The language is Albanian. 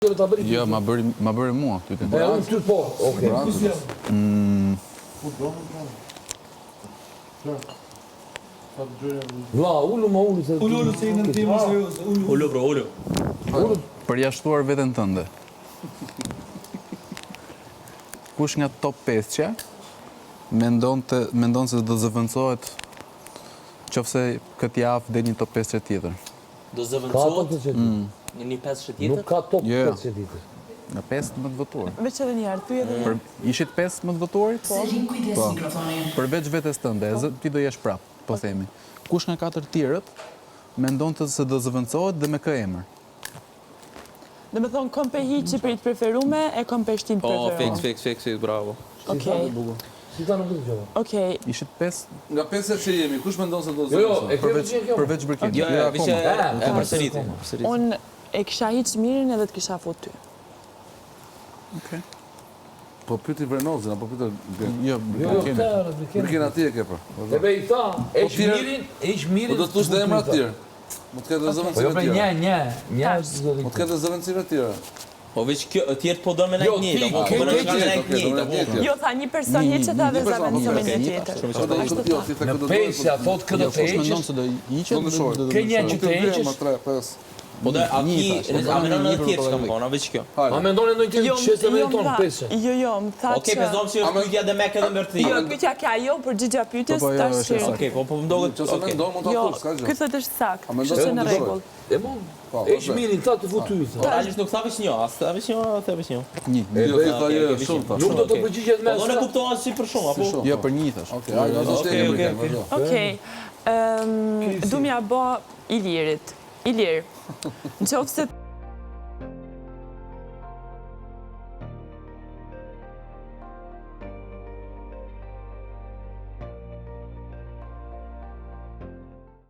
Jo, ma bëri mua. Unë ty po. Okej. Vlla, ullu se... Ullu se i në timë serioze. Ullu, bro, ullu. Përjashtuar veten tënde. Kush nga top 5-qa mendon se do zëvendësohet qofse këtë javë del një top 5 tjetër? Do zëvendësohet në një 5 tjetër? Nuk ka top 5 tjetër. Nga 15 votuar. Veç edhe njerë, ty edhe njerë. Ishit 15 votuarit? Po. Përveç vetes tënde, ti do jesh prap, po themi. Kush nga 4 tjerët mendonte se do zëvendësohet dhe me kë emër? Dhe me thonë, kom pe hiqi për i të preferume, e kom pe shtin të preferume. Fix, bravo. Okej. Si ta nuk të qëve? Okej. Ishit 5? Nga 5 që jemi, kush mendon se do Jo, zëvendësohet? e kemi që kjo. Përveç Bërkin. Jo, vishë e përsëriti. Unë e kisha hiq mirin edhe të kisha fut ty. Okej. Po pyti Vrenozin, apo pyti... Jo, Bërkin. Bërkin ati e ke për. E be i tha, eq mirin... Po do të tush dhe emra tjera. Mo të ketë dhe Po jo zëvendësime bre, tjera. një. Mo të ketë dhe zëvendësime tjera. Po veç kjo, tjertë po do me najtë njëtë, apo po në shka me najtë njëtë. Jo, tha një person hiqet edhe zëvendësime një tjetër. Në pesja, thot këtë të Mendon se do hiqet? Ke një që të heqesh? Po dhe, a menon edhe tjertë që kam kona, veç kjo. A me ndonë e ndojnë të qesë e me tonë pesja? Jo, më tha që... Okej, pëzdojmë që është pytja dhe me këtë mërëti. Jo, pytja ka jo, për gjithja pytjes, Po, ta jo, shqirë. Okej, po më doget... Qëse me ndonë, mund të Jo, atur, s'ka gjë. këtë thët është sakt, A me kështë që në ndonë, regull. E mund, eq mirin, ta të futu i tha. Realisht nuk tha veç një, as tha veç një, tha veç një. Një. Jo, ti tha je shumë tha. Nuk do të përgjigjet me Po do në kuptoha si për shumë, apo? Jo, për një thash. Okej, ajo do të shtemi Bërkin. Okej, du m'ja bo Ilirit. Ilir, në qofë se